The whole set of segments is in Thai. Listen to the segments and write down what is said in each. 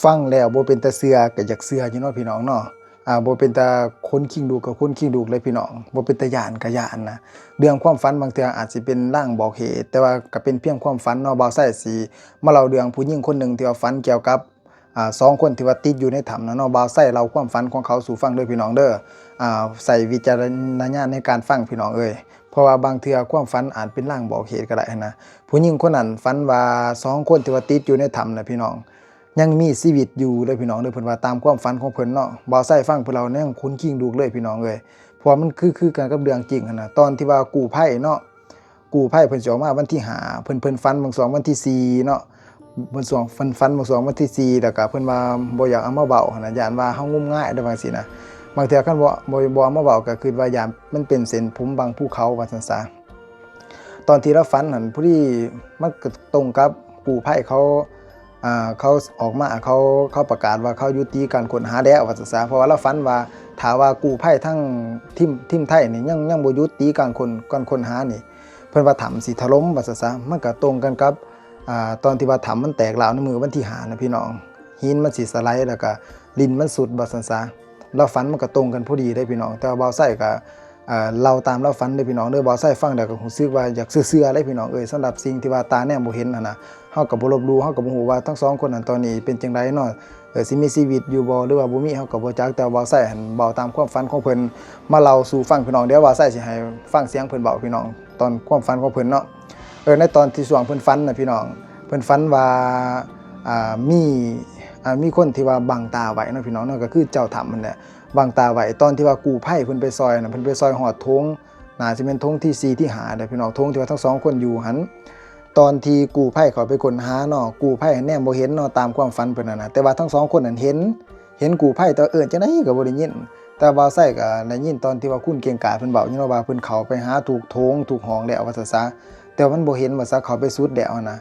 ฟังแล้วบ่เป็นตาเชื่อก็อยากเชื่ออยู่เนาะพี่น้องเนาะบ่เป็นตาคนขิ้งลูกก็คนขิ้งลูกเลยพี่น้องบ่เป็นตาย้านก็ย้านนะเรื่องความฝันบางเทื่ออาจสิเป็นลางบอกเหตุแต่ว่าก็เป็นเพียงความฝันเนาะบ่าวไส้สิมาเล่าเรื่องผู้หญิงคนหนึ่งที่ว่าฝันเกี่ยวกับ2คนที่ว่าติดอยู่ในถ้ำเนาะบ่าวไส้เล่าความฝันของเขาสู่ฟังเด้อพี่น้องเด้อใส่วิจารณญาณในการฟังพี่น้องเอ้ยเพราะว่าบางเทื่อความฝันอาจเป็นลางบอกเหตุก็ได้นะผู้หญิงคนนั้นฝันว่า2คนที่ว่าติดอยู่ในถ้ำน่ะพี่น้องยังมีชีวิตอยู่เด้อพี่น้องเด้อเพิ่นว่าตามความฝันของเพิ่นเนาะบ่าวไส้ฟังเพิ่นเล่าเนี่ยขนขิงลูกเลยพี่น้องเอ้ยเพราะว่ามันคือกันกับเรื่องจริงหั่นน่ะตอนที่ว่ากู้ภัยเนาะกู้ภัยเพิ่นสิออกมาวันที่5เพิ่นฝันบางสองวันที่4เนาะเพิ่นฝันบางสองวันที่4แล้วก็เพิ่นว่าบ่อยากเอามาเว้าหั่นน่ะย้านว่าเฮางมงายได้ว่าจังซี่นะบางเทื่อคันบ่เอามาเว้าก็คิดว่าย้านมันเป็นเส้นผมบางภูเขาว่าซั่นซะตอนที่เราฝันหั่นพอดีมันก็ตรงกับกู้ภัยเขาออกมาเขาประกาศว่าเขายุติการค้นหาแล้วว่าซั่นซะเพราะว่าเราฝันว่าถ้าว่ากู้ภัยทั้งทีมไทยนี่ยังบ่ยุติการค้นหานี่เพิ่นว่าถ้ำสิถล่มว่าซั่นซะมันก็ตรงกันกับตอนที่ว่าถ้ำมันแตกร้าวในมื้อวันที่5นะพี่น้องหินมันสิสไลด์แล้วก็ดินมันสุดว่าซั่นซะเราฝันมันก็ตรงกันพอดีเด้พี่น้องแต่ว่าบ่าวไส้ก็เราตามเราฝันเด้อพี่น้องเด้อบ่าวไส้ฟังแล้วก็รู้สึกว่าอยากเชื่อๆเลยพี่น้องเอ้ยสำหรับสิ่งที่ว่าตาแนมบ่เห็นนั่นน่ะเฮาก็บ่ลบหลู่เฮาก็บ่ฮู้ว่าทั้ง2คนนั้นตอนนี้เป็นจังไดเนาะสิมีชีวิตอยู่บ่หรือว่าบ่มีเฮาก็บ่จักแต่บ่าวไส้หันเว้าตามความฝันของเพิ่นมาเล่าสู่ฟังพี่น้องเดี๋ยวบ่าวไส้สิให้ฟังเสียงเพิ่นเว้าพี่น้องตอนความฝันของเพิ่นเนาะในตอนที่ช่วงเพิ่นฝันน่ะพี่น้องเพิ่นฝันว่าอ่ามีมีคนที่ว่าบังตาไว้เนาะพี่น้องเนาะก็คือเจ้าถ้ำนั่นแหละบังตาไว้ตอนที่ว่ากู้ภัยเพิ่นไปซอยน่ะเพิ่นไปซอยฮอดโถงน่าสิเป็นโถงที่4ที่5เด้อพี่น้องโถงที่ว่าทั้ง2คนอยู่หันตอนที่กู้ภัยเขาไปค้นหาเนาะกู้ภัยแนมบ่เห็นเนาะตามความฝันเพิ่นน่ะแต่ว่าทั้ง2คนนั้นเห็นกู้ภัยแต่จังได๋ก็บ่ได้ยินแต่บ่าวไส้ก็ได้ยินตอนที่ว่าคุณเก่งกาจเพิ่นเว้าอยู่เนาะว่าเพิ่นเข้าไปหาทุกโถงทุกห้องแล้วว่าซั่นซะแต่ว่ามันบ่เห็นว่าซะเขาไปสุดแล้วนะ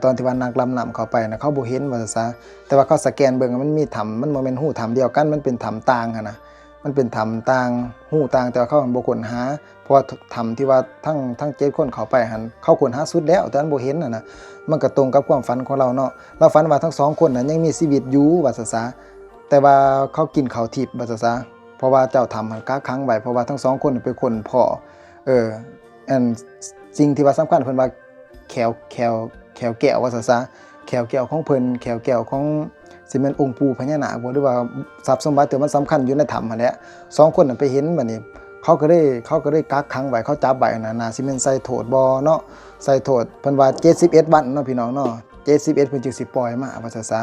ตอนที่ว่านักลำน้ำเข้าไปนะเขาบ่เห็นว่าซั่นซะแต่ว่าเขาสแกนเบิ่งมันมีถ้ำมันบ่แม่นหูถ้ำเดียวกันมันเป็นถ้ำต่างหันนะมันเป็นถ้ำต่างหูต่างแต่ว่าเขาบ่ค้นหาเพราะว่าถ้ำที่ว่าทั้ง7คนเข้าไปหันเขาค้นหาสุดแล้วแต่มันบ่เห็นนะมันก็ตรงกับความฝันของเราเนาะเราฝันว่าทั้ง2คนนั้นยังมีชีวิตอยู่ว่าซั่นซะแต่ว่าเขากินข้าวทิพย์ว่าซั่นซะเพราะว่าเจ้าถ้ำหันกักขังไว้เพราะว่าทั้ง2คนไปค้นพบอันสิ่งที่ว่าสำคัญเพิ่นว่าแขวแก้วว่าซั่นซะแขวแก้วของเพิ่นแขวแก้วของสิแม่นองค์ปู่พญานาคบ่หรือว่าทรัพย์สมบัติที่มันสำคัญอยู่ในถ้ำนั่นแหละ2คนนั้นไปเห็นบัดนี้เขาก็ได้กักขังไว้เขาจับไว้น่ะสิแม่นใส่โทษบ่เนาะใส่โทษเพิ่นว่า71วันเนาะพี่น้องเนาะ71เพิ่นจึงสิปล่อยมาว่าซั่นซะ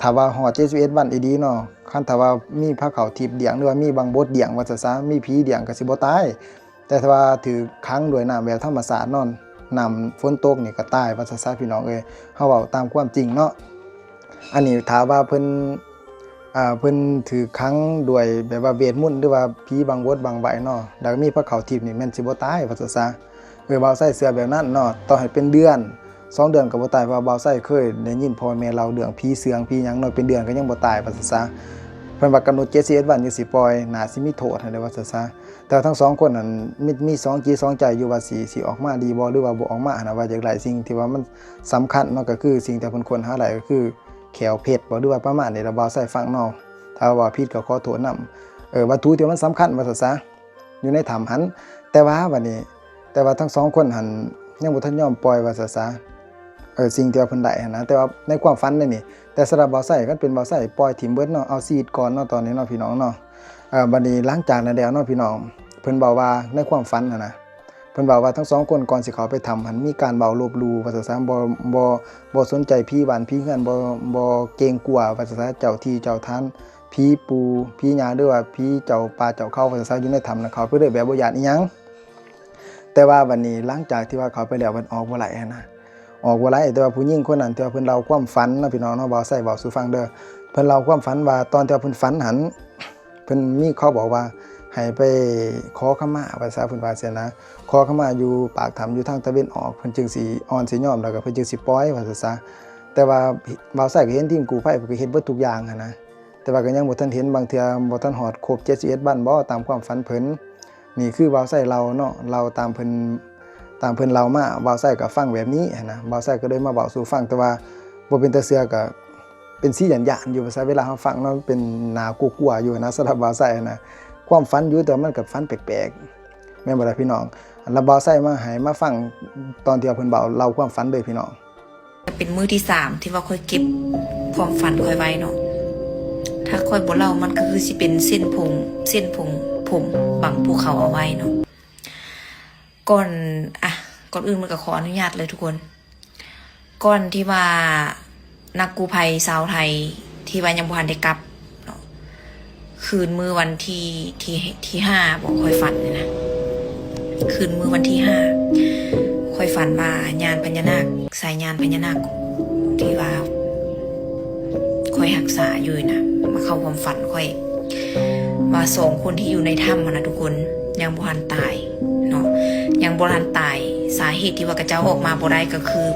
ถ้าว่าฮอด71วันอีหลีเนาะคันถ้าว่ามีพระเขาทิพย์เดียงหรือว่ามีบางบทเดียงว่าซั่นซะมีผีเดียงก็สิบ่ตายแต่ถ้าว่าถูกขังด้วยน้ำแบบธรรมชาติเนาะน้ำฝนตกนี่ก็ตายว่าซั่นซะพี่น้องเอ้ยเฮาเว้าตามความจริงเนาะอันนี้ถ้าว่าเพิ่นถูกขังด้วยแบบว่าเวทมนต์หรือว่าผีบางบทบางใบเนาะแล้วมีพระเขาทิพย์นี่แม่นสิบ่ตายว่าซั่นซะบ่าวไส้เชื่อแบบนั้นเนาะต่อให้เป็นเดือน2เดือนก็บ่ตายเพราะบ่าวไส้เคยได้ยินพ่อแม่เล่าเรื่องผีเสืองผีหยังเนาะเป็นเดือนก็ยังบ่ตายว่าซั่นซะเพิ่นว่ากำหนด71วันจังสิปล่อยน่าสิมีโทษให้ได้ว่าซั่นซะแต่ทั้ง2คนนั้นมี2จิต2ใจอยู่ว่าสิออกมาดีบ่หรือว่าบ่ออกมานะว่าจากหลายสิ่งที่ว่ามันสำคัญเนาะก็คือสิ่งที่เพิ่นค้นหาได้ก็คือแขวเพชรบ่หรือว่าประมาณนี้ละบ่าวใส่ฟังเนาะถ้าว่าผิดก็ขอโทษนำวัตถุที่มันสำคัญว่าซั่นซะอยู่ในถ้ำหันแต่ว่าบัดนี้แต่ว่าทั้ง2คนหันยังบ่ทันยอมปล่อยว่าซั่นซะสิ่งที่ว่าเพิ่นได้หันนะแต่ว่าในความฝันนี่แต่สำหรับบ่าวใส่คันเป็นบ่าวใส่ปล่อยถิ่มเบิดเนาะเอาชีวิตก่อนเนาะตอนนี้เนาะพี่น้องเนาะบัดนี้หลังจากนั้นแล้วเนาะพี่น้องเพิ่นบอกว่าในความฝันนะเพิ่นบอกว่าทั้ง2คนก่อนสิเข้าไปถ้ำหันมีการเว้าลบหลู่ว่าซั่นซะบ่สนใจผีบ้านผีเรือนบ่เกรงกลัวว่าซั่นซะเจ้าที่เจ้าทานผีปู่ผีย่าหรือว่าผีเจ้าป่าเจ้าเขาว่าซั่นซะอยู่ในถ้ำน่ะเขาไปเลยแบบบ่ย้านอีหยังแต่ว่าวันนี้หลังจากที่ว่าเขาไปแล้วมันออกบ่ไหลนะออกบ่ไหลแต่ว่าผู้หญิงคนนั้นที่ว่าเพิ่นเล่าความฝันเนาะพี่น้องเนาะบ่าวใส่เว้าสู่ฟังเด้อเพิ่นเล่าความฝันว่าตอนที่ว่าเพิ่นฝันหันเพิ่นมีเขาบอกว่าให้ไปขอขมาว่าซะเพิ่นว่าซั่นนะขอขมาอยู่ปากถ้ำอยู่ทางตะเวนออกเพิ่นจึงสิอ่อนสิยอมแล้วก็เพิ่นจึงสิปล่อยว่าซั่นซะแต่ว่าบ่าวใส่ก็เห็นทีมกู้ภัยเพิ่นก็เฮ็ดเบิดทุกอย่างหันนะแต่ว่าก็ยังบ่ทันเห็นบางเทื่อบ่ทันฮอดครบ71วันบ่ตามความฝันเพิ่นนี่คือบ่าวใส่เราเนาะเราตามเพิ่นเล่ามาบ่าวใส่ก็ฟังแบบนี้หันนะบ่าวใส่ก็เลยมาเว้าสู่ฟังแต่ว่าบ่เป็นตาเชื่อก็ เป็นสีหยันๆอยู่ภาษาเวลาเฮาฟังเนาะเป็นหน้ากลัวๆอยู่นะสำหรับบ่าวไส้นะความฝันอยู่แต่มันก็ฝันแปลกๆแม่นบ่ล่ะพี่น้องแล้วบ่าวไส้มาให้มาฟังตอนที่เพิ่นเบาเล่าความฝันเลยพี่น้องเป็นมื้อที่3ที่ว่าค่อยเก็บความฝันค่อยไว้เนาะถ้าค่อยบ่เล่ามันก็คือสิเป็นเส้นผมบังภูเขาเอาไว้เนาะก่อนอื่นมันก็ขออนุญาตเลยทุกคนก่อนที่ว่านักกู้ภัยชาวไทยที่ว่ายังบ่ทันได้กลับเนาะคืนมื้อวันที่5บอกค่อยฝันเนี่ยนะคืนมื้อวันที่5ค่อยฝันว่าญาณพญานาคสายญาณพญานาคที่ว่าค่อยรักษาอยู่นะมาเข้าความฝันค่อยว่า2คนที่อยู่ในถ้ำนะทุกคนยังบ่ทันตายเนาะยังบ่ทันตายสาเหตุที่ว่ากระเจ้าออกมาบ่ได้ก็คือ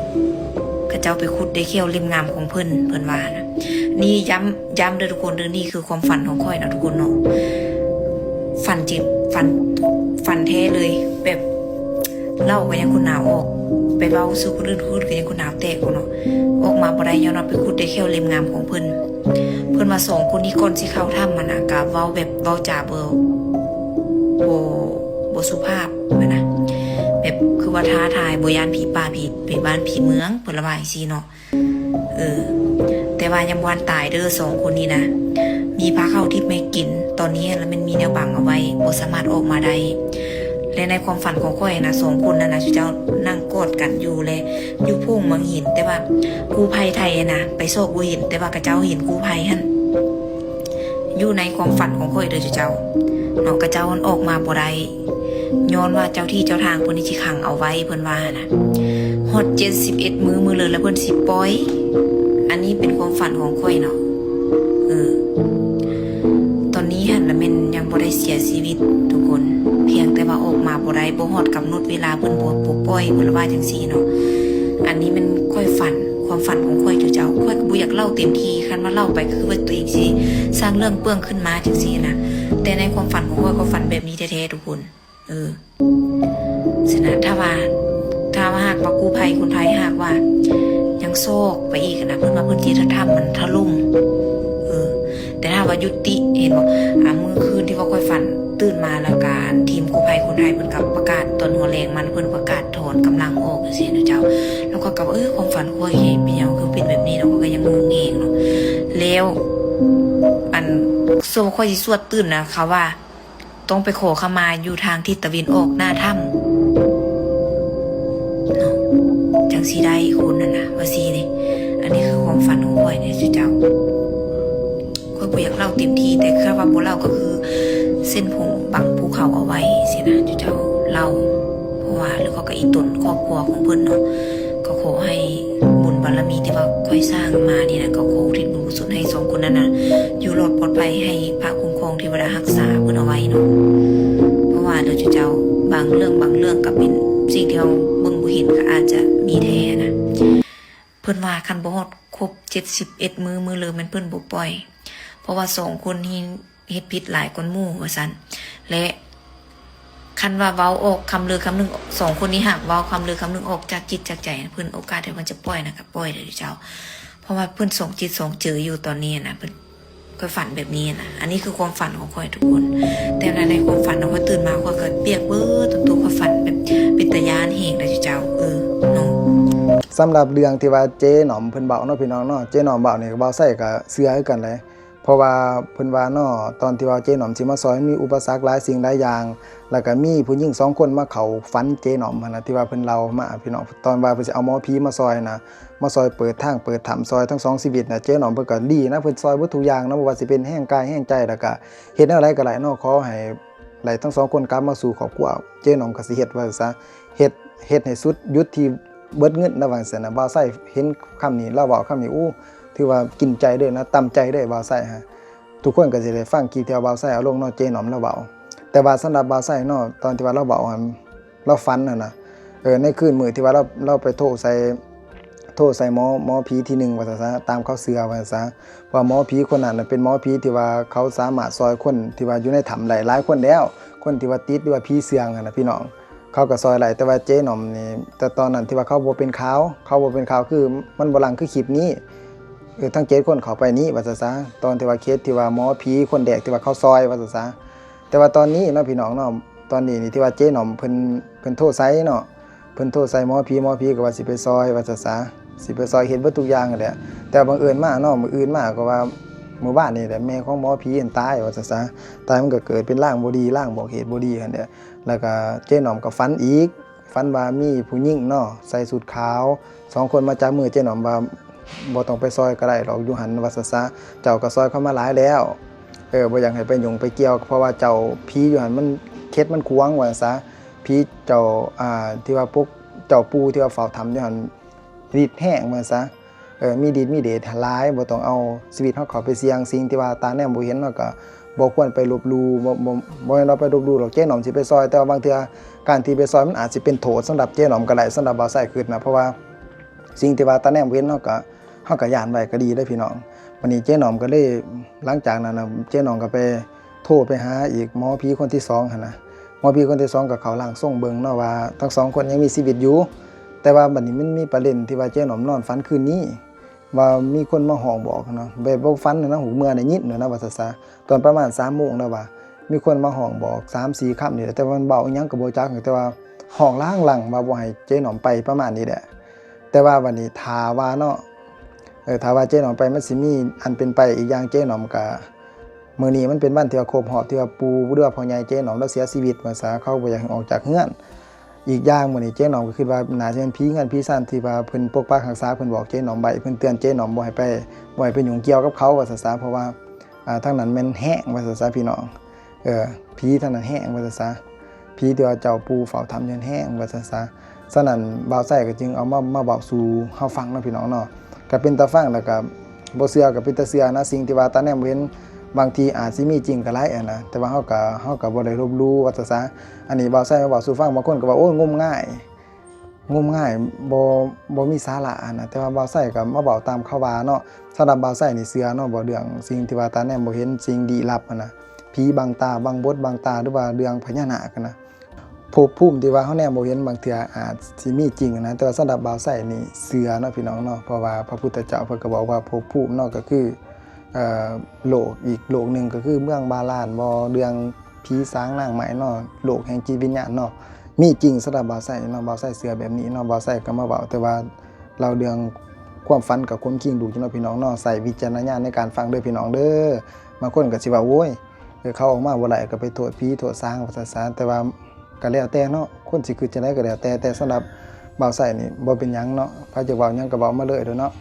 กระเจ้าไปขุดได้เขี้ยวริมงามของเพิ่นว่านะนี่ย้ำเด้อทุกคนเด้อนี่คือความฝันของค่อยนะทุกคนเนาะฝันจริงฝันแท้เลยแบบเล่าก็ยังคนหนาวออกไปเว้าสู่คนอื่นพูดก็ยังคนหนาวแตกเนาะออกมาบ่ได้ย้อนว่าไปขุดได้เขี้ยวริมงามของเพิ่นว่า2คนนี้ก่อนสิเข้าถ้ำมันน่ะก็เว้าแบบเว้าจาบ่สุภาพนะแบบคือว่าท้าทายบ่ย่านผีป่าผีบ้านผีเมืองเพิ่นละว่าจังซี่เนาะแต่ว่ายังบ่ทันตายเด้อ2คนนี้นะมีพาเข้าทิพย์ไม่กินตอนนี้แล้วมันมีแนวบังเอาไว้บ่สามารถออกมาได้และในความฝันของข้อยนะ2คนนั้นนะเจ้านั่งกอดกันอยู่เลยอยู่พุ่งเมืองหินแต่ว่ากู้ภัยไทยนะไปโซกบ่เห็นแต่ว่ากระเจ้าเห็นกู้ภัยหั่นอยู่ในความฝันของข้อยเด้อเจ้าเนาะกระเจ้ามันออกมาบ่ได้ย้อนว่าเจ้าที่เจ้าทางเพิ่นสิขังเอาไว้เพิ่นว่านะฮอด71มื้อเลยแล้วเพิ่นสิปล่อยอันนี้เป็นความฝันของข้อยเนาะตอนนี้หั่นละแม่นยังบ่ได้เสียชีวิตทุกคนเพียงแต่ว่าออกมาบ่ได้บ่ฮอดกำหนดเวลาเพิ่นบ่ปล่อยเพิ่นว่าจังซี่เนาะอันนี้มันค่อยฝันความฝันของข้อยเจ้าข้อยก็บ่อยากเล่าเต็มที่คันว่าเล่าไปคือว่าตัวเองสิสร้างเรื่องเปื้องขึ้นมาจังซี่นะแต่ในความฝันของข้อยก็ฝันแบบนี้แท้ๆทุกคนฉะนั้นถ้าว่าหากว่ากู้ภัยคนไทยหากว่ายังโซกไปอีกนะเพิ่นว่าเพิ่นสิทำมันถล่มแต่ถ้าว่ายุติเห็นบ่มื้อคืนที่ว่าค่อยฝันตื่นมาแล้วการทีมกู้ภัยคนไทยเพิ่นก็ประกาศตอนหัวแรงมันเพิ่นประกาศถอนกำลังออกจังซี่นะเจ้าแล้วก็กับความฝันข้อยเป็นหยังคือเป็นแบบนี้เนาะก็ยังงงเองเนาะแล้วอันโซค่อยสิสวดตื่นนะเขาว่าต้องไปขอขมาอยู่ทางทิศตะวันออกหน้าถ้ำเนาะจังสีได้คนนั่นนะว่าสีนี่อันนี้คือความฝันของข้อยเนี่ยเจ้าข้อยบ่อยากเล่าเต็มที่แต่คือว่าบ่เล่าก็คือเส้นผมบังภูเขาเอาไว้สินะเจ้าเล่าเพราะว่าแล้วก็อีตนครอบครัวของเพิ่นเนาะก็ขอให้บุญบารมีที่ว่าค่อยสร้างมานี่นะก็ขออุทิศบุญกุศลให้2คนนั้นนะอยู่รอดปลอดภัยให้พระคุ้มครองเทวดารักษาเพิ่นเอาไว้เนาะเพราะว่าเจ้าบางเรื่องก็เป็นสิ่งที่เราเบิ่งบ่เห็นก็อาจจะมีแท้นะเพิ่นว่าคันบ่ฮอดครบ71มื้อเลยมันเพิ่นบ่ปล่อยเพราะว่า2คนนี้เฮ็ดผิดหลายกว่าหมู่ว่าซั่นและคันว่าเว้าออกคำลือคำนึง2คนนี้หากเว้าคำลือคำนึงออกจากจิตจากใจเพิ่นโอกาสที่มันจะปล่อยนะครับปล่อยเด้อเจ้าเพราะว่าเพิ่นส่งจิตส่งเจออยู่ตอนนี้นะเพิ่นค่อยฝันแบบนี้นะอันนี้คือความฝันของข้อยทุกคนแต่ในความฝันของข้อยตื่นมาข้อยก็เปียกเบ้อตัวข้อยฝันแบบเป็นตาย้านแฮงเด้อเจ้าเนาะสำหรับเรื่องที่ว่าเจ๊หนอมเพิ่นเบาเนาะพี่น้องเนาะเจ๊หนอมเบานี่ก็เบาใส่ก็เชื่อคือกันเลยเพราะว่าเพิ่นว่าเนาะตอนที่ว่าเจ๊หนอมสิมาซอยมีอุปสรรคหลายสิ่งหลายอย่างแล้วก็มีผู้หญิง2คนมาเข้าฝันเจ๊หนอมหั่นน่ะที่ว่าเพิ่นเล่ามาพี่น้องตอนว่าเพิ่นสิเอาหมอผีมาซอยนะมาซอยเปิดทางเปิดถ้ำซอยทั้ง2ชีวิตน่ะเจ๊หนอมเพิ่นก็ดีนะเพิ่นซอยเบิดทุกอย่างนะบ่ว่าสิเป็นแห้งกายแห้งใจแล้วก็เฮ็ดอะไรก็หลายเนาะขอให้ไหลทั้ง2คนกลับมาสู่ครอบครัวเจ๊หนอมก็สิเฮ็ดว่าซะเฮ็ดให้สุดยุดที่เบิดเงินนะว่าซั่นน่ะบ่าวไส้เห็นคำนี้เราเว้าคำนี้ถือว่ากินใจเด้อนะตำใจเด้อบ่าวไส้ฮะทุกคนก็สิได้ฟังกี่เที่ยวบ่าวไส้เอาลงเนาะเจ๊หนอมเราเว้าแต่ว่าสำหรับบ่าวไส้เนาะตอนที่ว่าเราเว้าเราฝันน่ะนะในคืนมื้อที่ว่าเราไปโทรใส่หมอผีที่1ว่าซะตามเขาเชื่อว่าซะว่าหมอผีคนนั้นน่ะเป็นหมอผีที่ว่าเขาสามารถซอยคนที่ว่าอยู่ในถ้ำได้หลายคนแล้วคนที่ว่าติดหรือว่าผีเสื่องน่ะพี่น้องเขาก็ซอยหลายแต่ว่าเจ๊หนอมนี่แต่ตอนนั้นที่ว่าเขาบ่เป็นข่าวคือมันบ่ลังคือคลิปนี้ ทั้ง7คนเข้าไปนี้ว่าซะตอนที่ว่าเคสที่ว่าหมอผีคนแดกที่ว่าเขาซอยว่าซะแต่ว่าตอนนี้เนาะพี่น้องเนาะตอนนี้นี่ที่ว่าเจ๊หน่อมเพิ่นโทรไซเนาะเพิ่นโทรไซหมอผีก็ว่าสิไปซอยว่าซะสิไปซอยเฮ็ดเบิดทุกอย่างนั่นแหละแต่บังเอิญมาเนาะมื้ออื่นมาก็ว่ามื้อบ้านนี่แหละแม่ของหมอผีเห็นตายว่าซะตายมันก็เกิดเป็นร่างบ่ดีร่างบอกเหตุบ่ดีหั่นแหละแล้วก็เจ๊หน่อมก็ฝันอีกฝันว่ามีผู้หญิงเนาะใส่สูทขาว2คนมาจับมือเจ๊หน่อมว่าบ่ต้องไปซอยก็ได้หรอกอยู่หันว่าซะเจ้าก็ซอยเข้ามาหลายแล้วบ่อยากให้ไปยุ่งไปเกี่ยวเพราะว่าเจ้าผีอยู่หันมันเคล็ดมันขวางว่าซะผีเจ้าที่ว่าพวกเจ้าปู่ที่ว่าเฝ้าทำอยู่หันฤทธิ์แห้งว่าซะมีฤทธิ์มีเดชหลายบ่ต้องเอาชีวิตเฮาเข้าไปเสี่ยงสิ่งที่ว่าตาแนมบ่เห็นเนาะก็บ่ควรไปลบหลู่บ่ให้เราไปลบหลู่หรอกเจ๊หน่อมสิไปซอยแต่ว่าบางเทื่อการที่ไปซอยมันอาจสิเป็นโทษสำหรับเจ๊หน่อมก็ได้สำหรับบ่าวไส้คิดนะเพราะว่าสิ่งที่ว่าตาแนมเห็นเฮาก็ย้านไว้ก็ดีเด้อพี่น้องวันนี้เจ๊หน่อมก็เลยหลังจากนั้นน่ะเจ๊หน่อมก็ไปโทรไปหาอีกหมอผีคนที่2หั่นน่ะหมอผีคนที่2ก็เข้าร่างทรงเบิ่งเนาะว่าทั้ง2คนยังมีชีวิตอยู่แต่ว่าบัดนี้มันมีประเด็นที่ว่าเจ๊หน่อมนอนฝันคืนนี้ว่ามีคนมาห้องบอกเนาะแบบบ่ฝันนะหูเมื่อได้ยินนะว่าซะตอนประมาณ 3:00 นนะว่ามีคนมาห้องบอก 3-4 คำนี่แต่ว่ามันเบาอีหยังก็บ่จักแต่ว่าห้องล่างหลังว่าบ่ให้เจ๊หน่อมไปประมาณนี้แหละแต่ว่าวันนี้ถ้าว่าเนาะถ้าว่าเจ๊หน่อมไปมันสิมีอันเป็นไปอีกอย่างเจ๊หน่อมก็มื้อนี้มันเป็นวันที่ว่าครบรอบที่ว่าปู่เรือพ่อใหญ่เจ๊หน่อมแล้วเสียชีวิตว่าซะเขาบ่อยากให้ออกจากเฮือนอีกอย่างมื้อนี้เจ๊หน่อมก็คิดว่าน่าจะเป็นผีเงินผีซ่านที่ว่าเพิ่นปกปักรักษาเพิ่นบอกเจ๊หน่อมไว้เพิ่นเตือนเจ๊หน่อมบ่ให้ไปยุ่งเกี่ยวกับเขาว่าซะเพราะว่าทางนั้นแม่นแห้งว่าซะพี่น้องผีทางนั้นแห้งว่าซะผีที่ว่าเจ้าปู่เฝ้าทำยันแห้งว่าซะฉะนั้นบ่าวไส้ก็จึงเอามาเว้าสู่เฮาฟังเนาะพี่น้องเนาะก็เป็นตาฟังแล้วก็บ่เชื่อก็เป็นตาเชื่อนะสิ่งที่ว่าตาแนมเห็นบางทีอาจสิมีจริงก็หลายนะแต่ว่าเฮาก็บ่ได้ลบหลู่ว่าซะอันนี้บ่าวไส้มาเว้าสู่ฟังบางคนก็ว่าโอ้ยงมง่ายบ่มีสาระนะแต่ว่าบ่าวไส้ก็มาเว้าตามเขาว่าเนาะสำหรับบ่าวไส้นี่เชื่อเนาะบ่เรื่องสิ่งที่ว่าตาแนมบ่เห็นสิ่งลี้ลับนะผีบังตาบังบดบังตาหรือว่าเรื่องพญานาคนะภพภูมิที่ว่าเฮาแนมบ่เห็นบางเทื่ออาจสิมีจริงนะแต่ว่าสำหรับบ่าวไส้นี่เชื่อเนาะพี่น้องเนาะเพราะว่าพระพุทธเจ้าเพิ่นก็บอกว่าภพภูมิเนาะก็คือโลกอีกโลกนึงก็คือเมืองบาลานบ่เรื่องผีสางนางไม้เนาะโลกแห่งจิตวิญญาณเนาะมีจริงสำหรับบ่าวไส้เนาะบ่าวไส้เชื่อแบบนี้เนาะบ่าวไส้ก็มาเว้าแต่ว่าเราเรื่องความฝันกับคนคิงดูจังเนาะพี่น้องเนาะใส่วิจารณญาณในการฟังเด้อพี่น้องเด้อบางคนก็สิว่าโอ้ยเขาออกมาบ่ได้ก็ไปโทษผีโทษสางว่าซะแต่ว่าก็แล้วแต่เนาะคนสิคิดจังได๋ก็แล้วแต่สำหรับบ่าวไส้นี่บ่เป็นหยังเนาะไผจะเว้าหยังก็เว้ามาเลยเด้อเนาะ